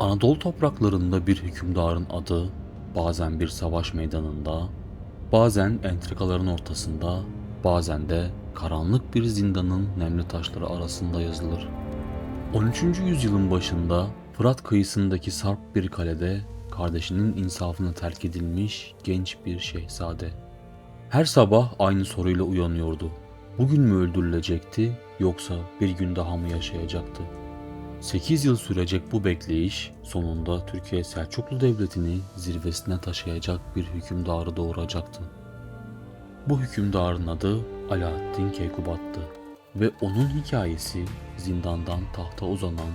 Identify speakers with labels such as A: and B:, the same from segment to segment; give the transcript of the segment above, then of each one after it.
A: Anadolu topraklarında bir hükümdarın adı bazen bir savaş meydanında, bazen entrikaların ortasında, bazen de karanlık bir zindanın nemli taşları arasında yazılır. 13. yüzyılın başında Fırat kıyısındaki sarp bir kalede kardeşinin insafına terk edilmiş genç bir şehzade. Her sabah aynı soruyla uyanıyordu. Bugün mü öldürülecekti yoksa bir gün daha mı yaşayacaktı? 8 yıl sürecek bu bekleyiş sonunda Türkiye Selçuklu Devleti'ni zirvesine taşıyacak bir hükümdarı doğuracaktı. Bu hükümdarın adı Alaaddin Keykubat'tı ve onun hikayesi zindandan tahta uzanan,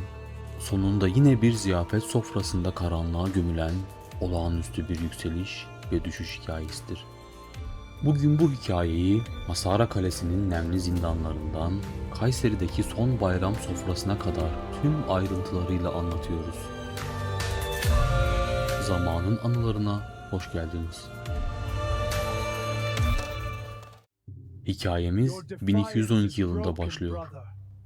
A: sonunda yine bir ziyafet sofrasında karanlığa gömülen olağanüstü bir yükseliş ve düşüş hikayesidir. Bugün bu hikayeyi Masara Kalesi'nin nemli zindanlarından Kayseri'deki son bayram sofrasına kadar tüm ayrıntılarıyla anlatıyoruz. Zamanın anılarına hoş geldiniz. Hikayemiz 1212 yılında başlıyor.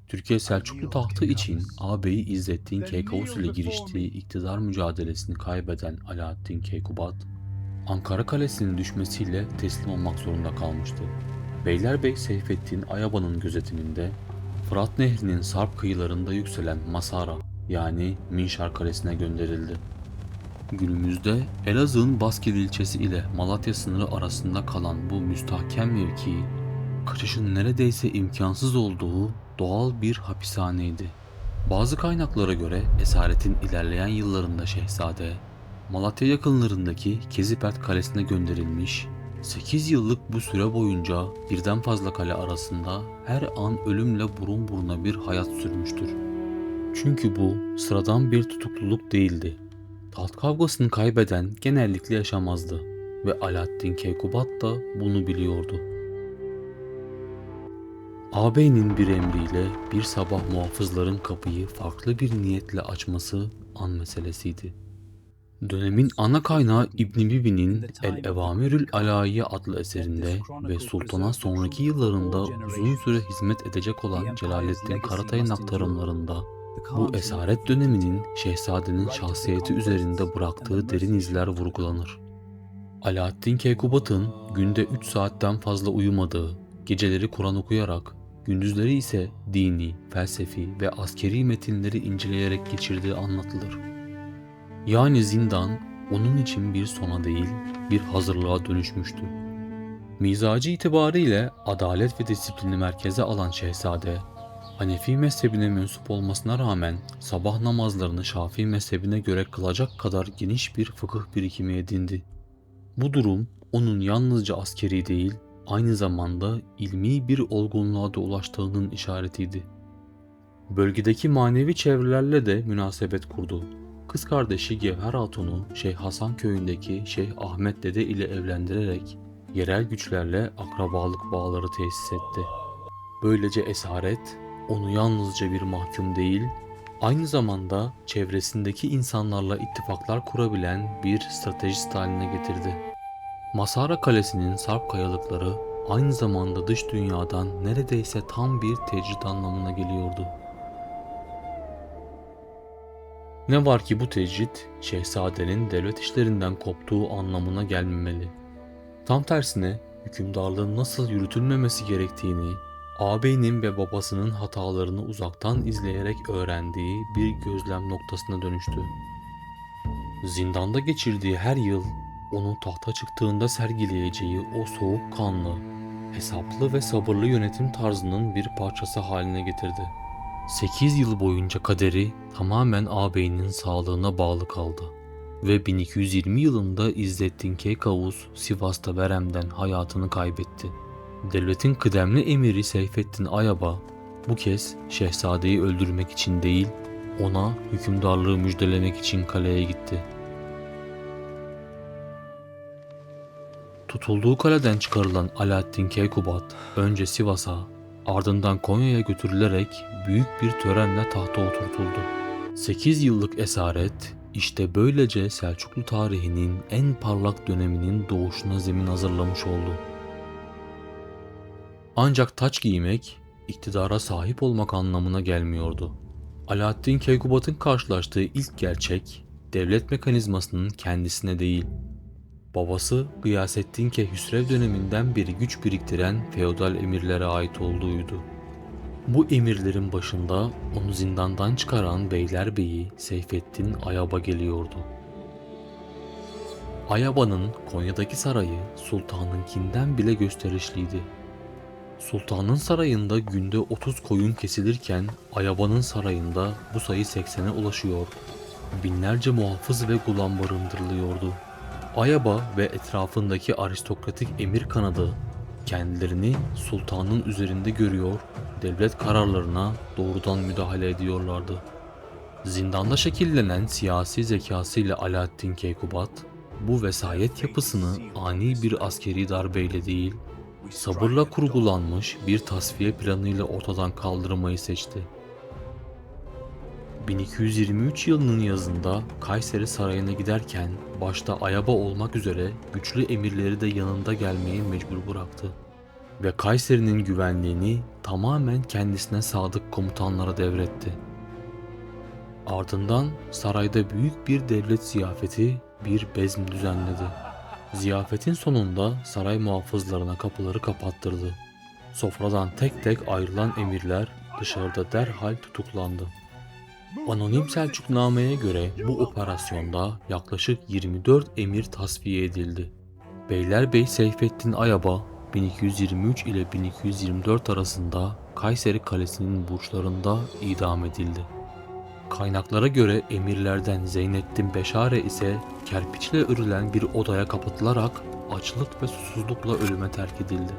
A: Türkiye Selçuklu tahtı için ağabeyi İzzettin Keykavus ile giriştiği iktidar mücadelesini kaybeden Alaaddin Keykubat, Ankara Kalesi'nin düşmesiyle teslim olmak zorunda kalmıştı. Beylerbey Seyfettin Ayaba'nın gözetiminde Fırat Nehri'nin sarp kıyılarında yükselen Masara yani Minşar Kalesi'ne gönderildi. Günümüzde Elazığ'ın Baskil ilçesi ile Malatya sınırı arasında kalan bu müstahkem mevki, kaçışın neredeyse imkansız olduğu doğal bir hapishaneydi. Bazı kaynaklara göre esaretin ilerleyen yıllarında şehzade, Malatya yakınlarındaki Kezipert Kalesi'ne gönderilmiş, 8 yıllık bu süre boyunca birden fazla kale arasında her an ölümle burun buruna bir hayat sürmüştür. Çünkü bu sıradan bir tutukluluk değildi. Taht kavgasını kaybeden genellikle yaşamazdı ve Alaaddin Keykubat da bunu biliyordu. Ağabeyinin bir emriyle bir sabah muhafızların kapıyı farklı bir niyetle açması an meselesiydi. Dönemin ana kaynağı İbn Bibi'nin El-Evamirül Alayiye adlı eserinde ve sultana sonraki yıllarında uzun süre hizmet edecek olan Celaleddin Karatay'ın aktarımlarında bu esaret döneminin şehzadenin şahsiyeti üzerinde bıraktığı derin izler vurgulanır. Alaaddin Keykubat'ın günde 3 saatten fazla uyumadığı, geceleri Kur'an okuyarak, gündüzleri ise dini, felsefi ve askeri metinleri inceleyerek geçirdiği anlatılır. Yani zindan onun için bir sona değil, bir hazırlığa dönüşmüştü. Mizacı itibariyle adalet ve disiplini merkeze alan şehzade, Hanefi mezhebine mensup olmasına rağmen sabah namazlarını Şafii mezhebine göre kılacak kadar geniş bir fıkıh birikimi edindi. Bu durum onun yalnızca askeri değil, aynı zamanda ilmi bir olgunluğa da ulaştığının işaretiydi. Bölgedeki manevi çevrelerle de münasebet kurdu. Kız kardeşi Gevher Hatun'u Şeyh Hasan köyündeki Şeyh Ahmet Dede ile evlendirerek yerel güçlerle akrabalık bağları tesis etti. Böylece esaret onu yalnızca bir mahkum değil, aynı zamanda çevresindeki insanlarla ittifaklar kurabilen bir stratejist haline getirdi. Masara Kalesi'nin sarp kayalıkları aynı zamanda dış dünyadan neredeyse tam bir tecrit anlamına geliyordu. Ne var ki bu tecrit, şehzadenin devlet işlerinden koptuğu anlamına gelmemeli. Tam tersine hükümdarlığın nasıl yürütülmemesi gerektiğini, ağabeyinin ve babasının hatalarını uzaktan izleyerek öğrendiği bir gözlem noktasına dönüştü. Zindanda geçirdiği her yıl, onun tahta çıktığında sergileyeceği o soğukkanlı, hesaplı ve sabırlı yönetim tarzının bir parçası haline getirdi. 8 yıl boyunca kaderi tamamen ağabeyinin sağlığına bağlı kaldı ve 1220 yılında İzzettin Keykavus Sivas'ta veremden hayatını kaybetti. Devletin kıdemli emiri Seyfettin Ayaba bu kez şehzadeyi öldürmek için değil, ona hükümdarlığı müjdelemek için kaleye gitti. Tutulduğu kaleden çıkarılan Alaaddin Keykubat önce Sivas'a, ardından Konya'ya götürülerek büyük bir törenle tahta oturtuldu. 8 yıllık esaret işte böylece Selçuklu tarihinin en parlak döneminin doğuşuna zemin hazırlamış oldu. Ancak taç giymek, iktidara sahip olmak anlamına gelmiyordu. Alaaddin Keykubat'ın karşılaştığı ilk gerçek, devlet mekanizmasının kendisine değil, babası Gıyasettin Keyhüsrev döneminden beri güç biriktiren feodal emirlere ait olduğuydu. Bu emirlerin başında onu zindandan çıkaran Beylerbeyi Seyfettin Ayaba geliyordu. Ayaba'nın Konya'daki sarayı sultanınkinden bile gösterişliydi. Sultanın sarayında günde 30 koyun kesilirken Ayaba'nın sarayında bu sayı 80'e ulaşıyor. Binlerce muhafız ve gulam barındırılıyordu. Ayaba ve etrafındaki aristokratik emir kanadı kendilerini sultanın üzerinde görüyor, devlet kararlarına doğrudan müdahale ediyorlardı. Zindanda şekillenen siyasi zekasıyla Alaaddin Keykubat, bu vesayet yapısını ani bir askeri darbeyle değil, sabırla kurgulanmış bir tasfiye planıyla ortadan kaldırmayı seçti. 1223 yılının yazında Kayseri Sarayı'na giderken başta Ayaba olmak üzere güçlü emirleri de yanında gelmeye mecbur bıraktı. Ve Kayseri'nin güvenliğini tamamen kendisine sadık komutanlara devretti. Ardından sarayda büyük bir devlet ziyafeti, bir bezm düzenledi. Ziyafetin sonunda saray muhafızlarına kapıları kapattırdı. Sofradan tek tek ayrılan emirler dışarıda derhal tutuklandı. Anonim Selçukname'ye göre bu operasyonda yaklaşık 24 emir tasfiye edildi. Beylerbeyi Seyfettin Ayaba 1223 ile 1224 arasında Kayseri Kalesi'nin burçlarında idam edildi. Kaynaklara göre emirlerden Zeynettin Beşare ise kerpiçle örülen bir odaya kapatılarak açlık ve susuzlukla ölüme terk edildi.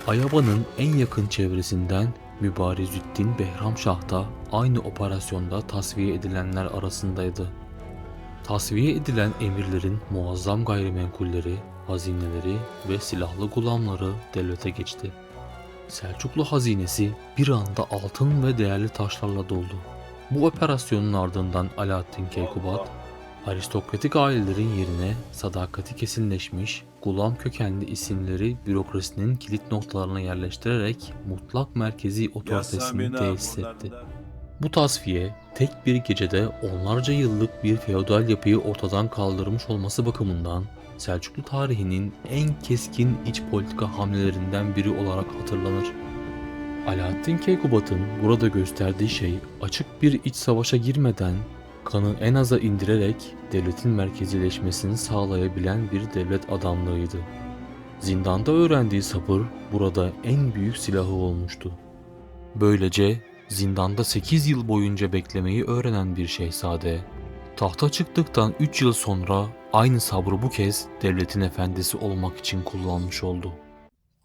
A: Ayaba'nın en yakın çevresinden Mübarizüddin Behramşah da aynı operasyonda tasfiye edilenler arasındaydı. Tasfiye edilen emirlerin muazzam gayrimenkulleri, hazineleri ve silahlı gulamları devlete geçti. Selçuklu hazinesi bir anda altın ve değerli taşlarla doldu. Bu operasyonun ardından Alaaddin Keykubat, aristokratik ailelerin yerine sadakati kesinleşmiş, gulam kökenli isimleri bürokrasinin kilit noktalarına yerleştirerek mutlak merkezi otoritesini tesis etti. Bu tasfiye tek bir gecede onlarca yıllık bir feodal yapıyı ortadan kaldırmış olması bakımından Selçuklu tarihinin en keskin iç politika hamlelerinden biri olarak hatırlanır. Alaaddin Keykubat'ın burada gösterdiği şey açık bir iç savaşa girmeden kanı en aza indirerek devletin merkezileşmesini sağlayabilen bir devlet adamlığıydı. Zindanda öğrendiği sabır burada en büyük silahı olmuştu. Böylece zindanda 8 yıl boyunca beklemeyi öğrenen bir şehzade, tahta çıktıktan 3 yıl sonra aynı sabrı bu kez devletin efendisi olmak için kullanmış oldu.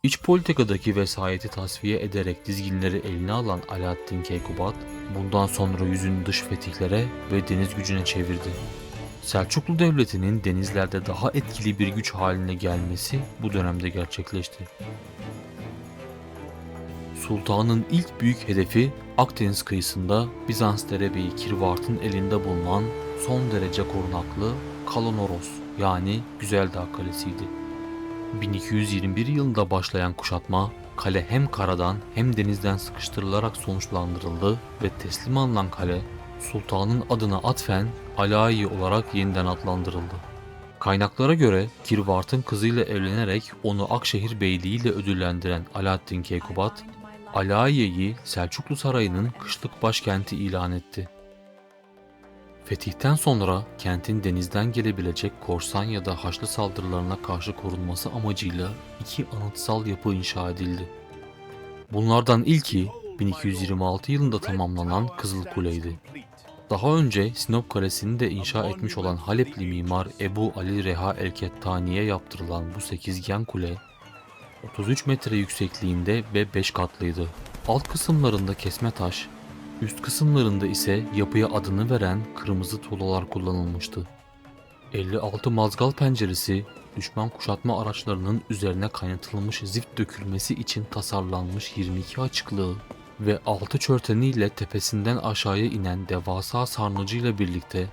A: İç politikadaki vesayeti tasfiye ederek dizginleri eline alan Alaaddin Keykubat, bundan sonra yüzünü dış fetihlere ve deniz gücüne çevirdi. Selçuklu Devleti'nin denizlerde daha etkili bir güç haline gelmesi bu dönemde gerçekleşti. Sultanın ilk büyük hedefi Akdeniz kıyısında Bizans derebeyi Kirvart'ın elinde bulunan son derece korunaklı Kalanoros yani Güzeldağ Kalesi'ydi. 1221 yılında başlayan kuşatma, kale hem karadan hem denizden sıkıştırılarak sonuçlandırıldı ve teslim alınan kale, sultanın adına atfen Alayi olarak yeniden adlandırıldı. Kaynaklara göre Kirvart'ın kızıyla evlenerek onu Akşehir Beyliği ile ödüllendiren Alaaddin Keykubat, Alayiye'yi Selçuklu Sarayı'nın kışlık başkenti ilan etti. Fetihten sonra kentin denizden gelebilecek korsan ya da Haçlı saldırılarına karşı korunması amacıyla 2 anıtsal yapı inşa edildi. Bunlardan ilki 1226 yılında tamamlanan Kızıl Kule'ydi. Daha önce Sinop Kalesi'ni de inşa etmiş olan Halepli mimar Ebu Ali Reha el-Kettani'ye yaptırılan bu sekizgen kule 33 metre yüksekliğinde ve 5 katlıydı. Alt kısımlarında kesme taş, üst kısımlarında ise yapıya adını veren kırmızı tuğlalar kullanılmıştı. 56 mazgal penceresi, düşman kuşatma araçlarının üzerine kaynatılmış zift dökülmesi için tasarlanmış 22 açıklığı ve 6 çörteniyle tepesinden aşağıya inen devasa sarnıcıyla birlikte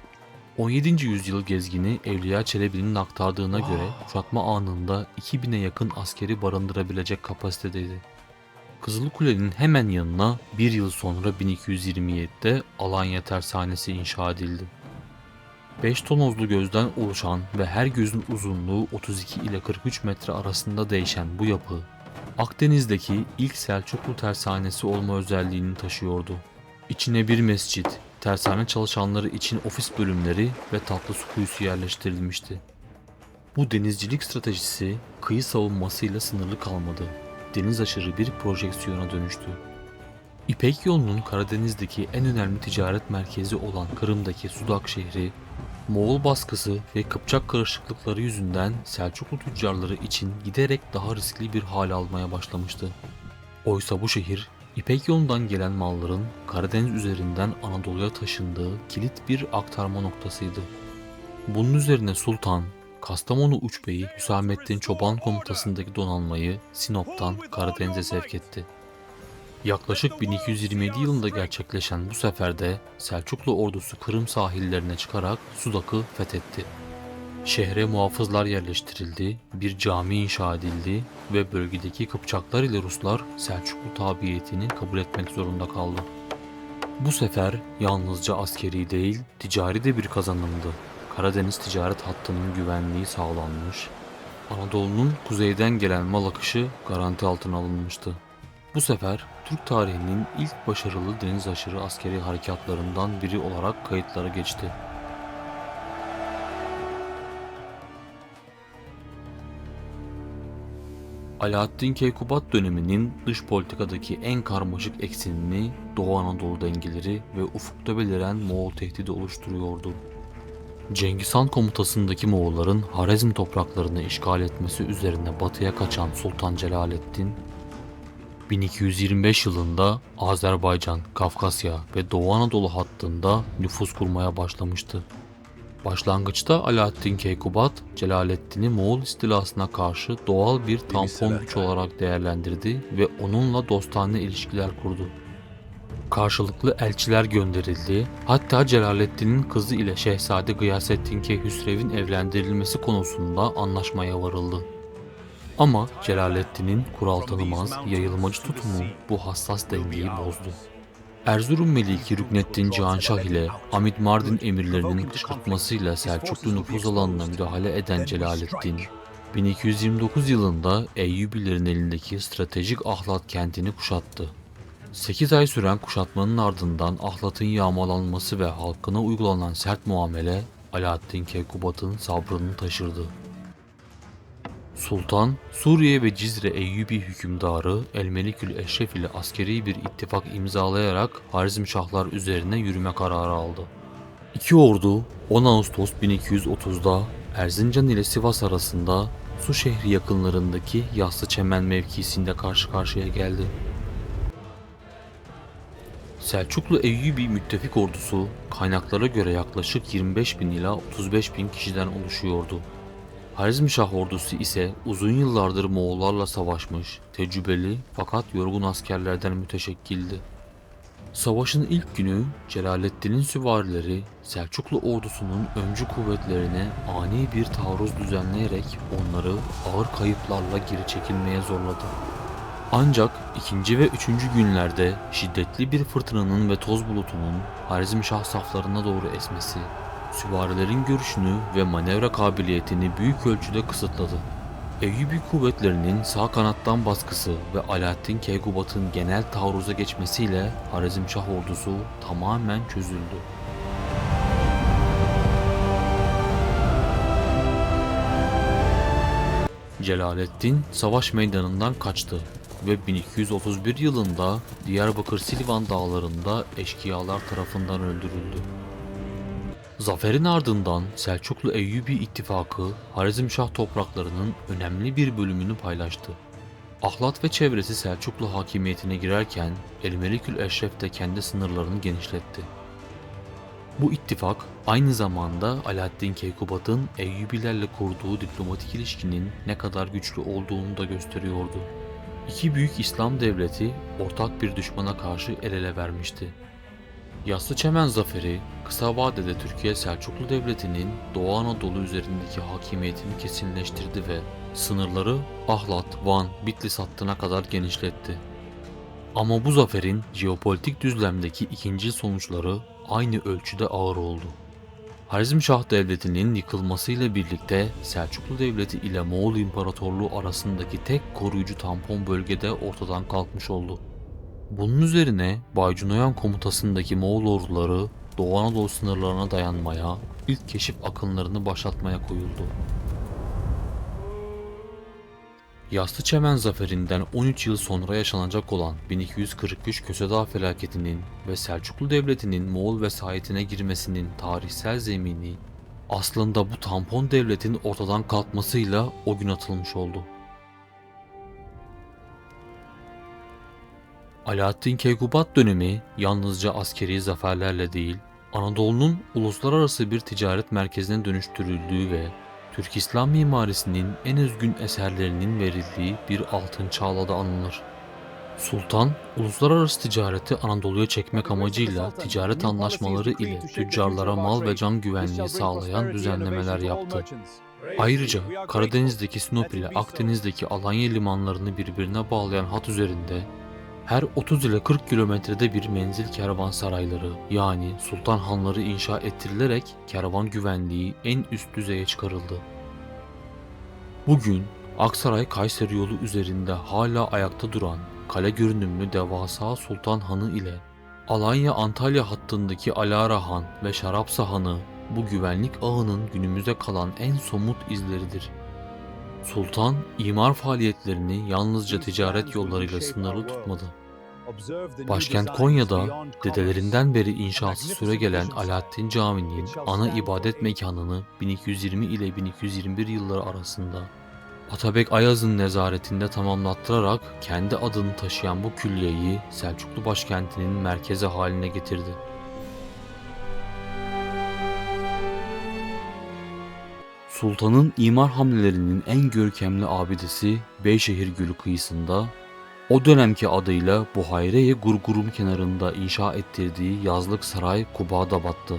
A: 17. yüzyıl gezgini Evliya Çelebi'nin aktardığına göre kuşatma anında 2000'e yakın askeri barındırabilecek kapasitedeydi. Kızılkule'nin hemen yanına bir yıl sonra 1227'de Alanya Tersanesi inşa edildi. 5 tonozlu gözden oluşan ve her gözün uzunluğu 32 ile 43 metre arasında değişen bu yapı, Akdeniz'deki ilk Selçuklu tersanesi olma özelliğini taşıyordu. İçine bir mescit, tersane çalışanları için ofis bölümleri ve tatlı su kuyusu yerleştirilmişti. Bu denizcilik stratejisi kıyı savunmasıyla sınırlı kalmadı. Deniz aşırı bir projeksiyona dönüştü. İpek yolunun Karadeniz'deki en önemli ticaret merkezi olan Kırım'daki Sudak şehri, Moğol baskısı ve Kıpçak karışıklıkları yüzünden Selçuklu tüccarları için giderek daha riskli bir hal almaya başlamıştı. Oysa bu şehir, İpek yolundan gelen malların Karadeniz üzerinden Anadolu'ya taşındığı kilit bir aktarma noktasıydı. Bunun üzerine Sultan, Kastamonu Uçbeyi Hüsamettin Çoban komutasındaki donanmayı Sinop'tan Karadeniz'e sevk etti. Yaklaşık 1227 yılında gerçekleşen bu seferde Selçuklu ordusu Kırım sahillerine çıkarak Sudak'ı fethetti. Şehre muhafızlar yerleştirildi, bir cami inşa edildi ve bölgedeki Kıpçaklar ile Ruslar Selçuklu tabiyetini kabul etmek zorunda kaldı. Bu sefer yalnızca askeri değil, ticari de bir kazanımdı. Karadeniz ticaret hattının güvenliği sağlanmış, Anadolu'nun kuzeyden gelen mal akışı garanti altına alınmıştı. Bu sefer Türk tarihinin ilk başarılı deniz aşırı askeri harekatlarından biri olarak kayıtlara geçti. Alaaddin Keykubat döneminin dış politikadaki en karmaşık eksenini Doğu Anadolu dengeleri ve ufukta beliren Moğol tehdidi oluşturuyordu. Cengiz Han komutasındaki Moğolların Harezm topraklarını işgal etmesi üzerine batıya kaçan Sultan Celaleddin, 1225 yılında Azerbaycan, Kafkasya ve Doğu Anadolu hattında nüfuz kurmaya başlamıştı. Başlangıçta Alaaddin Keykubat, Celaleddin'i Moğol istilasına karşı doğal bir tampon güç olarak değerlendirdi ve onunla dostane ilişkiler kurdu. Karşılıklı elçiler gönderildi, hatta Celaleddin'in kızı ile Şehzade Gıyasettin Keyhüsrev'in evlendirilmesi konusunda anlaşmaya varıldı. Ama Celaleddin'in kural tanımaz, yayılmacı tutumu bu hassas dengeyi bozdu. Erzurum Meliki Rükneddin Cihanşah ile Hamid Mardin emirlerinin kışkırtmasıyla Selçuklu nüfuz alanına müdahale eden Celaleddin, 1229 yılında Eyyubilerin elindeki stratejik Ahlat kentini kuşattı. 8 ay süren kuşatmanın ardından Ahlat'ın yağmalanması ve halkına uygulanan sert muamele Alaaddin Keykubat'ın sabrını taşırdı. Sultan, Suriye ve Cizre Eyyubi hükümdarı Elmelikül Eşref ile askeri bir ittifak imzalayarak Harizmşahlar üzerine yürüme kararı aldı. İki ordu 10 Ağustos 1230'da Erzincan ile Sivas arasında Su şehri yakınlarındaki Yassıçemen mevkisinde karşı karşıya geldi. Selçuklu Eyyubi müttefik ordusu kaynaklara göre yaklaşık 25.000 ila 35.000 kişiden oluşuyordu. Harizmşah ordusu ise uzun yıllardır Moğollarla savaşmış, tecrübeli fakat yorgun askerlerden müteşekkildi. Savaşın ilk günü Celaleddin'in süvarileri Selçuklu ordusunun öncü kuvvetlerine ani bir taarruz düzenleyerek onları ağır kayıplarla geri çekilmeye zorladı. Ancak ikinci ve üçüncü günlerde şiddetli bir fırtınanın ve toz bulutunun Harizmşah saflarına doğru esmesi, süvarilerin görüşünü ve manevra kabiliyetini büyük ölçüde kısıtladı. Eyyubi kuvvetlerinin sağ kanattan baskısı ve Alaaddin Keykubat'ın genel taarruza geçmesiyle Harizmşah ordusu tamamen çözüldü. Celaleddin savaş meydanından kaçtı ve 1231 yılında Diyarbakır Silvan dağlarında eşkıyalar tarafından öldürüldü. Zaferin ardından Selçuklu Eyyubi ittifakı Harizmşah topraklarının önemli bir bölümünü paylaştı. Ahlat ve çevresi Selçuklu hakimiyetine girerken Elmelikül Eşref de kendi sınırlarını genişletti. Bu ittifak aynı zamanda Alaaddin Keykubat'ın Eyyubilerle kurduğu diplomatik ilişkinin ne kadar güçlü olduğunu da gösteriyordu. İki büyük İslam devleti ortak bir düşmana karşı el ele vermişti. Yassıçemen zaferi kısa vadede Türkiye Selçuklu Devleti'nin Doğu Anadolu üzerindeki hakimiyetini kesinleştirdi ve sınırları Ahlat, Van, Bitlis hattına kadar genişletti. Ama bu zaferin jeopolitik düzlemdeki ikinci sonuçları aynı ölçüde ağır oldu. Harizmşah Devleti'nin yıkılmasıyla birlikte Selçuklu Devleti ile Moğol İmparatorluğu arasındaki tek koruyucu tampon bölgede ortadan kalkmış oldu. Bunun üzerine Baycunoyan komutasındaki Moğol orduları Doğu Anadolu sınırlarına dayanmaya, ilk keşif akınlarını başlatmaya koyuldu. Yaslıçemen zaferinden 13 yıl sonra yaşanacak olan 1243 Köse Dağı felaketinin ve Selçuklu Devleti'nin Moğol vesayetine girmesinin tarihsel zemini aslında bu tampon devletin ortadan kalkmasıyla o gün atılmış oldu. Alaaddin Keykubat dönemi yalnızca askeri zaferlerle değil, Anadolu'nun uluslararası bir ticaret merkezine dönüştürüldüğü ve Türk İslam mimarisinin en özgün eserlerinin verildiği bir altın çağla da anılır. Sultan, uluslararası ticareti Anadolu'ya çekmek amacıyla ticaret anlaşmaları ile tüccarlara mal ve can güvenliği sağlayan düzenlemeler yaptı. Ayrıca Karadeniz'deki Sinop ile Akdeniz'deki Alanya limanlarını birbirine bağlayan hat üzerinde her 30 ile 40 kilometrede bir menzil kervansarayları yani sultan hanları inşa ettirilerek kervan güvenliği en üst düzeye çıkarıldı. Bugün Aksaray-Kayseri yolu üzerinde hala ayakta duran kale görünümlü devasa Sultan Hanı ile Alanya-Antalya hattındaki Alara Han ve Şarapsa Hanı bu güvenlik ağının günümüzde kalan en somut izleridir. Sultan, imar faaliyetlerini yalnızca ticaret yollarıyla sınırlı tutmadı. Başkent Konya'da dedelerinden beri inşası süregelen Alaaddin Camii'nin ana ibadet mekanını 1220 ile 1221 yılları arasında Atabek Ayaz'ın nezaretinde tamamlattırarak kendi adını taşıyan bu külliyeyi Selçuklu başkentinin merkezi haline getirdi. Sultanın imar hamlelerinin en görkemli abidesi Beyşehir Gölü kıyısında, o dönemki adıyla Buhayre-i Gurgurum kenarında inşa ettirdiği yazlık saray Kubadabat'tı.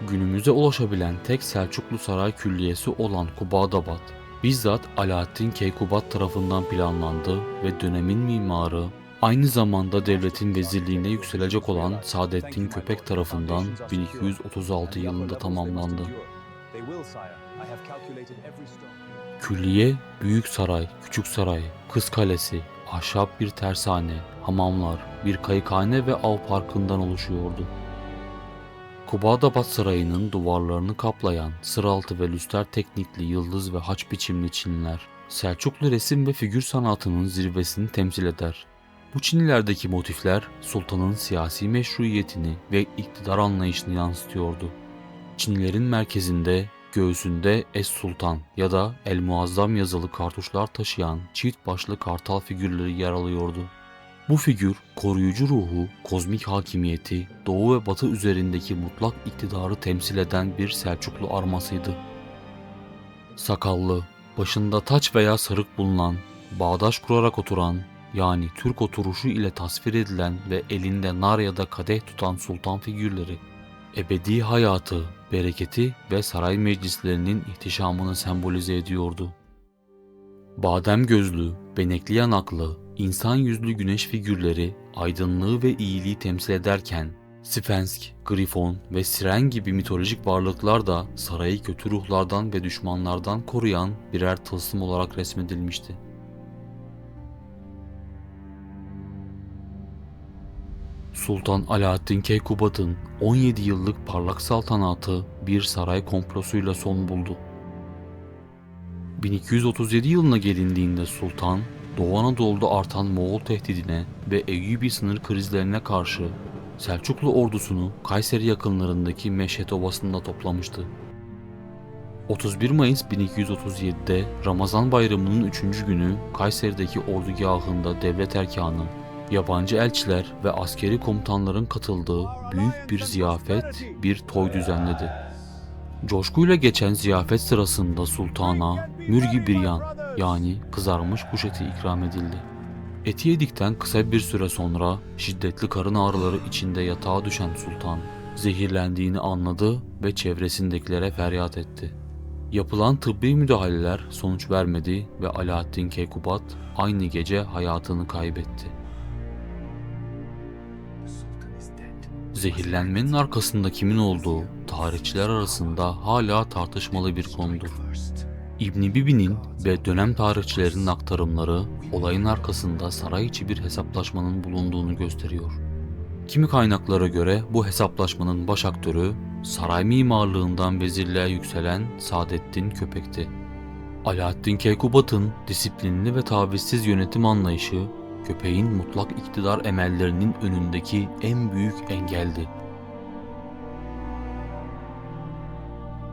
A: Günümüze ulaşabilen tek Selçuklu saray külliyesi olan Kubadabat, bizzat Alaaddin Keykubat tarafından planlandı ve dönemin mimarı, aynı zamanda devletin vezirliğine yükselecek olan Saadettin Köpek tarafından 1236 yılında tamamlandı. Külliye, büyük saray, küçük saray, kız kalesi, ahşap bir tersane, hamamlar, bir kayıkhane ve av parkından oluşuyordu. Kubadabat Sarayı'nın duvarlarını kaplayan sıraltı ve lüster teknikli yıldız ve haç biçimli çiniler, Selçuklu resim ve figür sanatının zirvesini temsil eder. Bu çinilerdeki motifler sultanın siyasi meşruiyetini ve iktidar anlayışını yansıtıyordu. Çinilerin merkezinde, göğsünde Es-Sultan ya da El-Muazzam yazılı kartuşlar taşıyan çift başlı kartal figürleri yer alıyordu. Bu figür, koruyucu ruhu, kozmik hakimiyeti, doğu ve batı üzerindeki mutlak iktidarı temsil eden bir Selçuklu armasıydı. Sakallı, başında taç veya sarık bulunan, bağdaş kurarak oturan, yani Türk oturuşu ile tasvir edilen ve elinde nar ya da kadeh tutan sultan figürleri, ebedi hayatı, bereketi ve saray meclislerinin ihtişamını sembolize ediyordu. Badem gözlü, benekli yanaklı, insan yüzlü güneş figürleri aydınlığı ve iyiliği temsil ederken, Sfensk, Grifon ve Siren gibi mitolojik varlıklar da sarayı kötü ruhlardan ve düşmanlardan koruyan birer tılsım olarak resmedilmişti. Sultan Alaaddin Keykubat'ın 17 yıllık parlak saltanatı bir saray komplosuyla son buldu. 1237 yılına gelindiğinde sultan, Doğu Anadolu'da artan Moğol tehdidine ve Eyyubi sınır krizlerine karşı Selçuklu ordusunu Kayseri yakınlarındaki Meşhet Ovası'nda toplamıştı. 31 Mayıs 1237'de Ramazan Bayramı'nın 3. günü Kayseri'deki ordugahında devlet erkanı, yabancı elçiler ve askeri komutanların katıldığı büyük bir ziyafet, bir toy düzenledi. Coşkuyla geçen ziyafet sırasında sultana mürgi biryan yani kızarmış kuş eti ikram edildi. Eti yedikten kısa bir süre sonra şiddetli karın ağrıları içinde yatağa düşen sultan zehirlendiğini anladı ve çevresindekilere feryat etti. Yapılan tıbbi müdahaleler sonuç vermedi ve Alaaddin Keykubat aynı gece hayatını kaybetti. Zehirlenmenin arkasında kimin olduğu tarihçiler arasında hala tartışmalı bir konudur. İbn Bibi'nin ve dönem tarihçilerinin aktarımları olayın arkasında saray içi bir hesaplaşmanın bulunduğunu gösteriyor. Kimi kaynaklara göre bu hesaplaşmanın baş aktörü saray mimarlığından vezirliğe yükselen Saadettin Köpek'ti. Alaaddin Keykubat'ın disiplinli ve tavizsiz yönetim anlayışı Köpek'in mutlak iktidar emellerinin önündeki en büyük engeldi.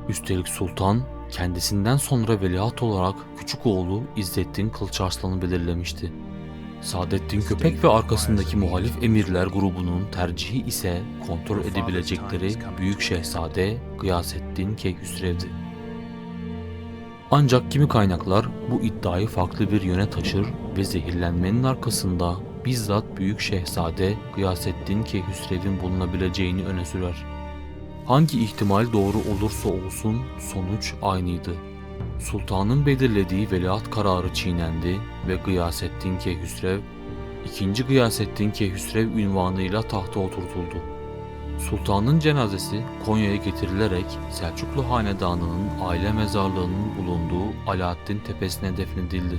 A: Üstelik sultan kendisinden sonra veliaht olarak küçük oğlu İzzettin Kılıçarslan'ı belirlemişti. Saadettin Köpek ve arkasındaki muhalif emirler grubunun tercihi ise kontrol edebilecekleri Büyük Şehzade Gıyasettin Keyhüsrev'di. Ancak kimi kaynaklar bu iddiayı farklı bir yöne taşır ve zehirlenmenin arkasında bizzat Büyük Şehzade Gıyasettin Keyhüsrev'in bulunabileceğini öne sürer. Hangi ihtimal doğru olursa olsun sonuç aynıydı. Sultanın belirlediği veliaht kararı çiğnendi ve Gıyasettin Keyhüsrev, 2. Gıyasettin Keyhüsrev unvanıyla tahta oturtuldu. Sultanın cenazesi Konya'ya getirilerek Selçuklu Hanedanı'nın aile mezarlığının bulunduğu Alaaddin Tepesi'ne defnedildi.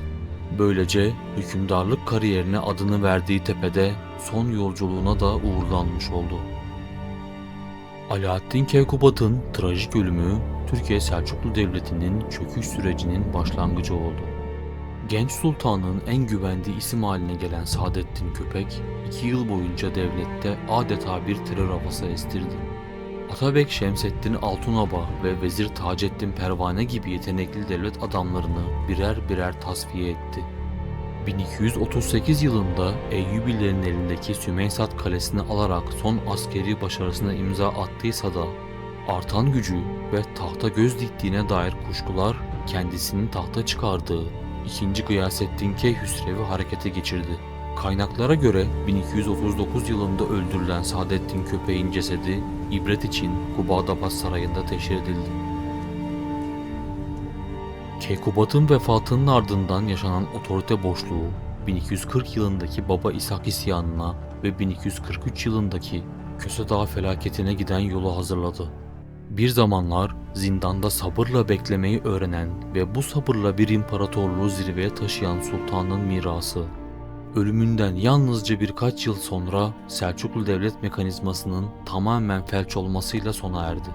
A: Böylece hükümdarlık kariyerine adını verdiği tepede son yolculuğuna da uğurlanmış oldu. Alaaddin Keykubat'ın trajik ölümü Türkiye Selçuklu Devleti'nin çöküş sürecinin başlangıcı oldu. Genç sultanın en güvendiği isim haline gelen Saadettin Köpek, 2 yıl boyunca devlette adeta bir terör havası estirdi. Atabek Şemseddin Altunaba ve Vezir Taceddin Pervane gibi yetenekli devlet adamlarını birer birer tasfiye etti. 1238 yılında Eyyubilerin elindeki Sümeysat Kalesi'ni alarak son askeri başarısına imza attıysa da artan gücü ve tahta göz diktiğine dair kuşkular kendisinin tahta çıkardığı 2. Gıyasettin Keyhüsrev'i harekete geçirdi. Kaynaklara göre 1239 yılında öldürülen Saadettin Köpek'in cesedi ibret için Kubadabad Sarayı'nda teşhir edildi. Keykubat'ın vefatının ardından yaşanan otorite boşluğu 1240 yılındaki Baba İshak isyanına ve 1243 yılındaki Köse Dağı felaketine giden yolu hazırladı. Bir zamanlar zindanda sabırla beklemeyi öğrenen ve bu sabırla bir imparatorluğu zirveye taşıyan sultanın mirası, ölümünden yalnızca birkaç yıl sonra Selçuklu devlet mekanizmasının tamamen felç olmasıyla sona erdi.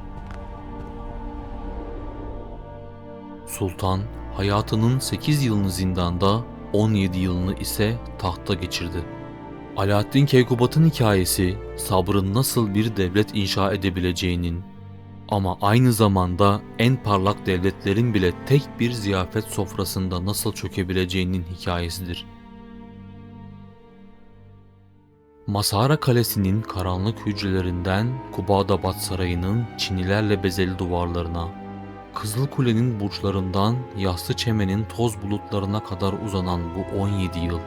A: Sultan hayatının 8 yılını zindanda, 17 yılını ise tahtta geçirdi. Alaaddin Keykubat'ın hikayesi sabrın nasıl bir devlet inşa edebileceğinin ama aynı zamanda en parlak devletlerin bile tek bir ziyafet sofrasında nasıl çökebileceğinin hikayesidir. Masara Kalesi'nin karanlık hücrelerinden Kubadabad Sarayı'nın çinilerle bezeli duvarlarına, Kızıl Kule'nin burçlarından Yassı Çemen'in toz bulutlarına kadar uzanan bu 17 yıl,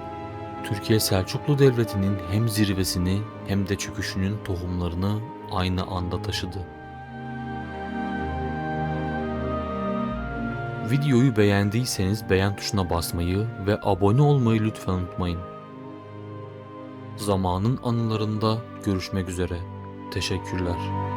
A: Türkiye Selçuklu Devleti'nin hem zirvesini hem de çöküşünün tohumlarını aynı anda taşıdı. Videoyu beğendiyseniz beğen tuşuna basmayı ve abone olmayı lütfen unutmayın. Zamanın anılarında görüşmek üzere. Teşekkürler.